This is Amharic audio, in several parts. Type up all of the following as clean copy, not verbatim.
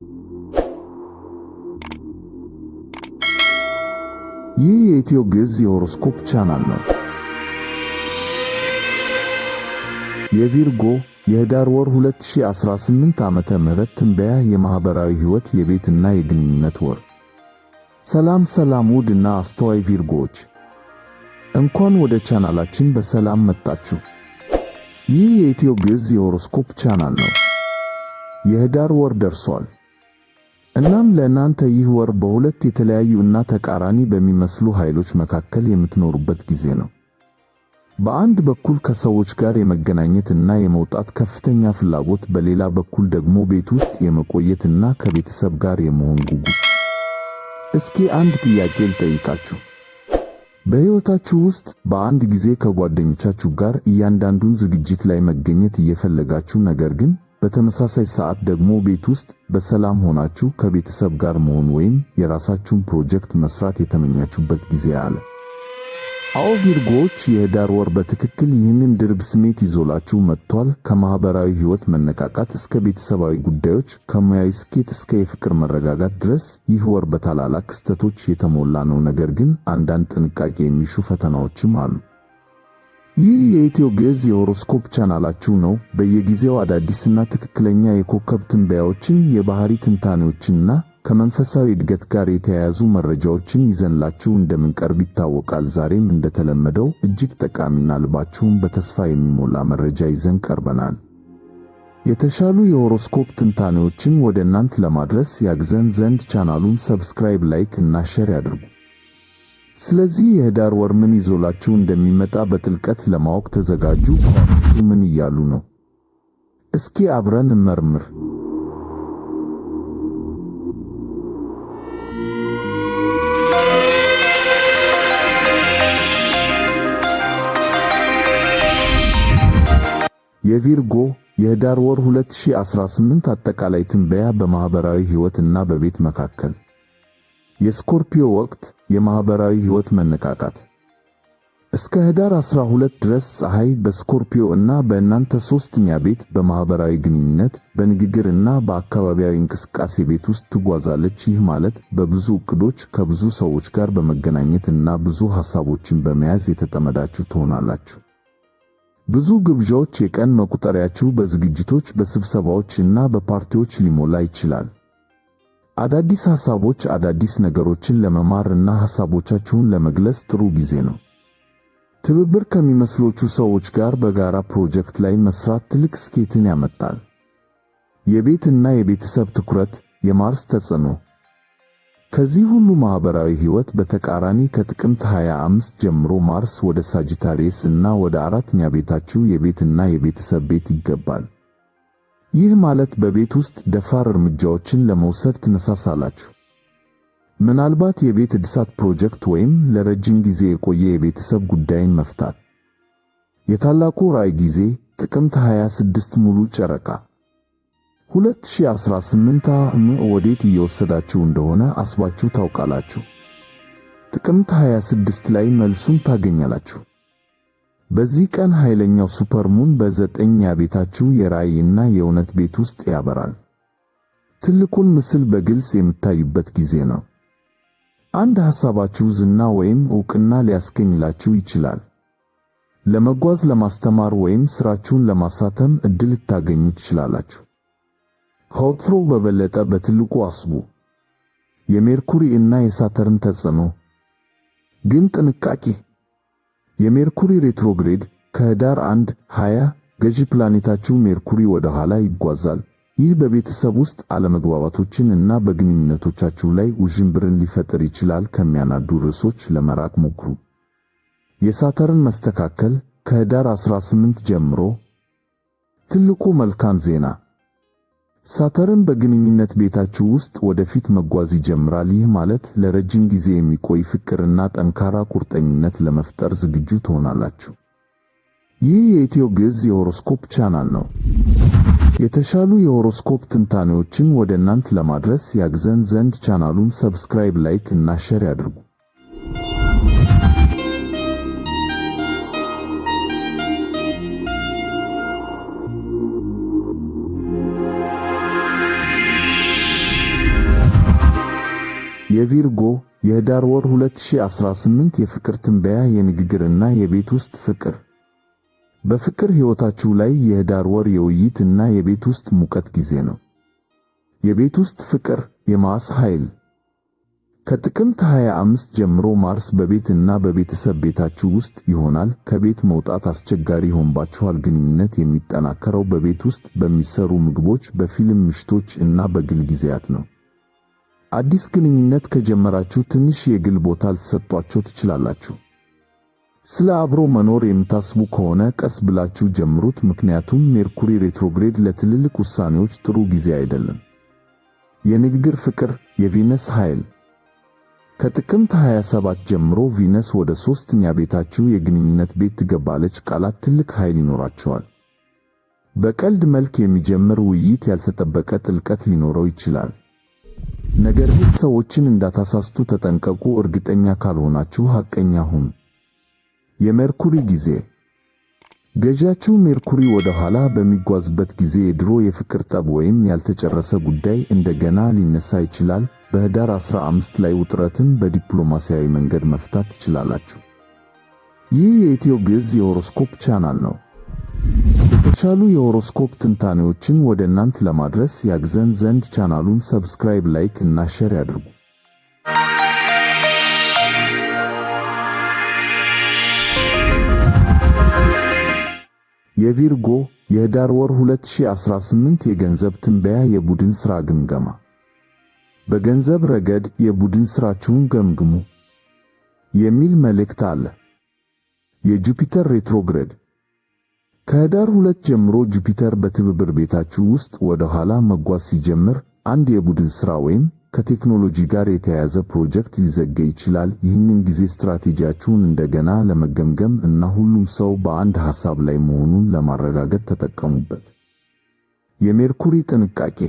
ይህ የኢትዮ ግዕዝ የሆሮስኮፕ ቻናል ነው። የቪርጎ የህዳር ወር 2018 ዓመተ ምህረት ትንበያ የማህበራዊ ህይወት የቤትና የግንኙነት ወር። ሰላም ውድ እና አስተዋይ ቪርጎዎች፣ እንኳን ወደ ቻናላችን በሰላም መጣችሁ። ይህ የኢትዮ ግዕዝ የሆሮስኮፕ ቻናል ነው። የህዳር ወር ደርሷል። እናም ለእናንተ ይህ ወር በሁለት የተለያዩ እና ተቃራኒ በሚመስሉ ኃይሎች መካከል የምትኖሩበት ጊዜ ነው። በአንድ በኩል ከሰዎች ጋር የመገናኘት እና የመውጣት ከፍተኛ ፍላጎት፣ በሌላ በኩል ደግሞ ቤት ውስጥ የመቆየት እና ከቤተሰብ ጋር የመሆን ጉጉት። እስኪ አንድ ጥያቄ ልጠይቃችሁ። በሕይወታችሁ ውስጥ በአንድ ጊዜ ከጓደኞቻችሁ ጋር እያንዳንዱን ዝግጅት ላይ መገኘት እየፈለጋችሁ፣ ነገር ግን በተመሳሳይ ሰዓት ደግሞ ቤት ውስጥ በሰላም ሆናችሁ ከቤተሰብ ጋር መሆን ወይም የራሳችሁን ፕሮጀክት መስራት የተመኛችሁበት ጊዜ አለ? አዎ ቪርጎዎች፣ የህዳር ወር በትክክል ይህንን ድርብ ስሜት ይዞላችሁ መጥቷል። ከማህበራዊ ህይወት መነቃቃት እስከ ቤተሰባዊ ጉዳዮች፣ ከሙያዊ ስኬት እስከ የፍቅር መረጋጋት ድረስ ይህ ወር በታላላቅ ክስተቶች የተሞላ ነው። ነገር ግን አንዳንድ ጥንቃቄ የሚሹ ፈተናዎችም አሉ። ይህ የኢትዮ ግዕዝ የሆሮስኮፕ ቻናላችሁ ነው። በየጊዜው አዳዲስና ትክክለኛ የኮከብ ትንበያዎችን፣ የባህሪ ትንታኔዎችንና ከመንፈሳዊ እድገት ጋር የተያያዙ መረጃዎችን ይዘንላችሁ እንደምንቀርብ ይታወቃል። ዛሬም እንደተለመደው እጅግ ጠቃሚና ልባችሁን በተስፋ የሚሞላ መረጃ ይዘን ቀርበናል። የተሻሉ የሆሮስኮፕ ትንታኔዎችን ወደ እናንተ ለማድረስ ያግዘን ዘንድ ቻናሉን ሰብስክራይብ፣ ላይክ እና ሼር ያድርጉ። ስለዚህ የህዳር ወር ምን ይዞላችሁ እንደሚመጣ በጥልቀት ለማወቅ ተዘጋጁ። ምን እያሉ ነው? እስኪ አብረን እንመርምር። የቪርጎ የህዳር ወር 2018 አጠቃላይ ትንበያ በማህበራዊ ህይወት እና በቤት መካከል። የስኮርፒዮ ወቅት የማህበራዊ ህይወት መነቃቃት። እስከ ህዳር 12 ድረስ ፀሐይ በስኮርፒዮ እና በእናንተ ሶስተኛ ቤት በማህበራዊ ግንኙነት፣ በንግግር እና በአካባቢያዊ እንቅስቃሴ ቤት ውስጥ ትጓዛለች። ይህ ማለት በብዙ ዕቅዶች፣ ከብዙ ሰዎች ጋር በመገናኘት እና ብዙ ሐሳቦችን በመያዝ የተጠመዳችሁ ትሆናላችሁ። ብዙ ግብዣዎች፣ የቀን መቁጠሪያችሁ በዝግጅቶች፣ በስብሰባዎች እና በፓርቲዎች ሊሞላ ይችላል። አዳዲስ ሐሳቦች፣ አዳዲስ ነገሮችን ለመማር እና ሐሳቦቻችሁን ለመግለጽ ጥሩ ጊዜ ነው። ትብብር ከሚመስሎቹ ሰዎች ጋር በጋራ ፕሮጀክት ላይ መስራት ትልቅ ስኬትን ያመጣል። የቤት እና የቤተሰብ ትኩረት፣ የማርስ ተጽዕኖ። ከዚህ ሁሉ ማህበራዊ ህይወት በተቃራኒ ከጥቅምት 25 ጀምሮ ማርስ ወደ ሳጂታሪየስ እና ወደ አራተኛ ቤታችሁ የቤት እና የቤተሰብ ቤት ይገባል። ይህ ማለት በቤት ውስጥ ደፋር እርምጃዎችን ለመውሰድ ትነሳሳላችሁ። ምናልባት የቤት እድሳት ፕሮጀክት ወይም ለረጅም ጊዜ የቆየ የቤተሰብ ጉዳይን መፍታት። የታላቁ ራዕይ ጊዜ ጥቅምት 26 ሙሉ ጨረቃ 2018 ወዴት እየወሰዳችሁ እንደሆነ አስባችሁ ታውቃላችሁ? ጥቅምት 26 ላይ መልሱን ታገኛላችሁ። በዚህ ቀን ኃይለኛው ሱፐርሙን በዘጠኛ ቤታችሁ የራዕይና የእውነት ቤት ውስጥ ያበራል። ትልቁን ምስል በግልጽ የምታዩበት ጊዜ ነው። አንድ ሐሳባችሁ ዝና ወይም ዕውቅና ሊያስገኝላችሁ ይችላል። ለመጓዝ፣ ለማስተማር ወይም ሥራችሁን ለማሳተም ዕድል ልታገኙ ትችላላችሁ። ከወትሮው በበለጠ በትልቁ አስቡ። የሜርኩሪ እና የሳተርን ተጽዕኖ ግን ጥንቃቄ። የሜርኩሪ ሬትሮግሬድ ከህዳር 1-20 ገዢ ፕላኔታችሁ ሜርኩሪ ወደ ኋላ ይጓዛል። ይህ በቤተሰብ ውስጥ አለመግባባቶችን እና በግንኙነቶቻችሁ ላይ ውዥንብርን ሊፈጥር ይችላል። ከሚያናዱ ርዕሶች ለመራቅ ሞክሩ። የሳተርን መስተካከል ከህዳር 18 ጀምሮ። ትልቁ መልካም ዜና፣ ሳተርን በግንኙነት ቤታችሁ ውስጥ ወደፊት መጓዝ ይጀምራል። ይህ ማለት ለረጅም ጊዜ የሚቆይ ፍቅርና ጠንካራ ቁርጠኝነት ለመፍጠር ዝግጁ ትሆናላችሁ። ይህ የኢትዮ ግዕዝ የሆሮስኮፕ ቻናል ነው። የተሻሉ የሆሮስኮፕ ትንታኔዎችን ወደ እናንተ ለማድረስ ያግዘን ዘንድ ቻናሉን ሰብስክራይብ፣ ላይክ እና ሼር ያድርጉ። የቪርጎ የህዳር ወር 2018 የፍቅር ትንበያ የንግግርና የቤት ውስጥ ፍቅር። በፍቅር ሕይወታችሁ ላይ የህዳር ወር የውይይትና የቤት ውስጥ ሙቀት ጊዜ ነው። የቤት ውስጥ ፍቅር የማርስ ኃይል። ከጥቅምት 25 ጀምሮ ማርስ በቤትና በቤተሰብ ቤታችሁ ውስጥ ይሆናል። ከቤት መውጣት አስቸጋሪ ይሆንባችኋል። ግንኙነት የሚጠናከረው በቤት ውስጥ በሚሰሩ ምግቦች፣ በፊልም ምሽቶች እና በግል ጊዜያት ነው። አዲስ ግንኙነት ከጀመራችሁ ትንሽ የግል ቦታ ልትሰጧቸው ትችላላችሁ። ስለ አብሮ መኖር የምታስቡ ከሆነ ቀስ ብላችሁ ጀምሩት፣ ምክንያቱም ሜርኩሪ ሬትሮግሬድ ለትልልቅ ውሳኔዎች ጥሩ ጊዜ አይደለም። የንግግር ፍቅር የቪነስ ኃይል። ከጥቅምት 27 ጀምሮ ቪነስ ወደ ሦስተኛ ቤታችሁ የግንኙነት ቤት ትገባለች። ቃላት ትልቅ ኃይል ይኖራቸዋል። በቀልድ መልክ የሚጀምር ውይይት ያልተጠበቀ ጥልቀት ሊኖረው ይችላል። ነገር ግን ሰዎችን እንዳታሳስቱ ተጠንቀቁ። እርግጠኛ ካልሆናችሁ ሐቀኛ ሁኑ። የሜርኩሪ ጊዜ። ገዣችሁ ሜርኩሪ ወደ ኋላ በሚጓዝበት ጊዜ የድሮ የፍቅር ጠብ ወይም ያልተጨረሰ ጉዳይ እንደገና ሊነሳ ይችላል። በህዳር 15 ላይ ውጥረትን በዲፕሎማሲያዊ መንገድ መፍታት ትችላላችሁ። ይህ የኢትዮ ግዕዝ የሆሮስኮፕ ቻናል ነው። የተሻሉ የሆሮስኮፕ ትንታኔዎችን ወደ እናንተ ለማድረስ ያግዘን ዘንድ ቻናሉን ሰብስክራይብ፣ ላይክ እና ሼር ያድርጉ። የቪርጎ የህዳር ወር 2018 የገንዘብ ትንበያ የቡድን ሥራ ግምገማ። በገንዘብ ረገድ የቡድን ሥራችሁን ገምግሙ የሚል መልእክት አለ። የጁፒተር ሬትሮግሬድ። ከህዳር 2 ጀምሮ ጁፒተር በትብብር ቤታችሁ ውስጥ ወደ ኋላ መጓዝ ሲጀምር አንድ የቡድን ሥራ ወይም ከቴክኖሎጂ ጋር የተያያዘ ፕሮጀክት ሊዘገይ ይችላል። ይህንን ጊዜ ስትራቴጂያችሁን እንደገና ለመገምገም እና ሁሉም ሰው በአንድ ሐሳብ ላይ መሆኑን ለማረጋገጥ ተጠቀሙበት። የሜርኩሪ ጥንቃቄ።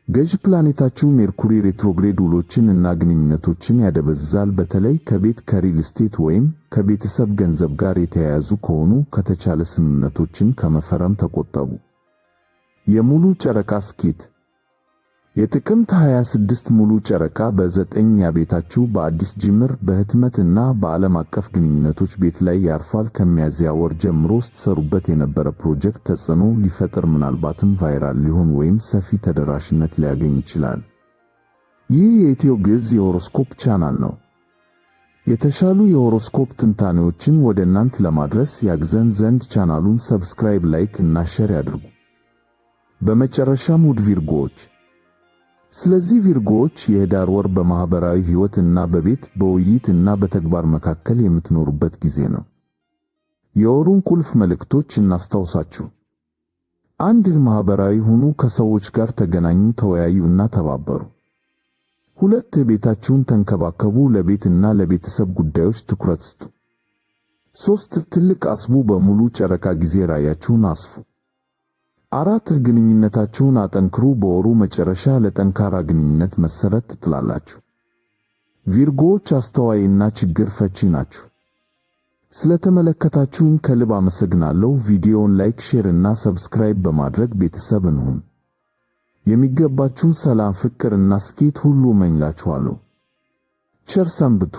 ገዥ ፕላኔታችሁ ሜርኩሪ ሬትሮግሬድ ውሎችን እና ግንኙነቶችን ያደበዝዛል። በተለይ ከቤት፣ ከሪል ስቴት ወይም ከቤተሰብ ገንዘብ ጋር የተያያዙ ከሆኑ ከተቻለ ስምምነቶችን ከመፈረም ተቆጠቡ። የሙሉ ጨረቃ ስኬት። የጥቅምት 26 ሙሉ ጨረቃ በ9ኛ ቤታችሁ በአዲስ ጅምር፣ በህትመት እና በዓለም አቀፍ ግንኙነቶች ቤት ላይ ያርፋል። ከሚያዝያ ወር ጀምሮ ስትሰሩበት የነበረ ፕሮጀክት ተጽዕኖ ሊፈጥር፣ ምናልባትም ቫይራል ሊሆን ወይም ሰፊ ተደራሽነት ሊያገኝ ይችላል። ይህ የኢትዮ ግዕዝ የሆሮስኮፕ ቻናል ነው። የተሻሉ የሆሮስኮፕ ትንታኔዎችን ወደ እናንተ ለማድረስ ያግዘን ዘንድ ቻናሉን ሰብስክራይብ፣ ላይክ እና ሼር ያድርጉ። በመጨረሻም ውድ ቪርጎዎች፣ ስለዚህ ቪርጎዎች የህዳር ወር በማህበራዊ ሕይወት እና በቤት፣ በውይይት እና በተግባር መካከል የምትኖሩበት ጊዜ ነው። የወሩን ቁልፍ መልእክቶች እናስታውሳችሁ። 1. ማህበራዊ ሁኑ። ከሰዎች ጋር ተገናኙ፣ ተወያዩ እና ተባበሩ። 2. ቤታችሁን ተንከባከቡ። ለቤት እና ለቤተሰብ ጉዳዮች ትኩረት ስጡ። 3. ትልቅ አስቡ። በሙሉ ጨረቃ ጊዜ ራዕያችሁን አስፉ። 4. ግንኙነታችሁን አጠንክሩ። በወሩ መጨረሻ ለጠንካራ ግንኙነት መሰረት ትጥላላችሁ። ቪርጎዎች አስተዋይና ችግር ፈቺ ናችሁ። ስለተመለከታችሁኝ ከልብ አመሰግናለሁ። ቪዲዮውን ላይክ፣ ሼር እና ሰብስክራይብ በማድረግ ቤተሰብ እንሁን። የሚገባችሁን ሰላም፣ ፍቅር እና ስኬት ሁሉ እመኝላችኋለሁ። ቸር ሰንብቱ።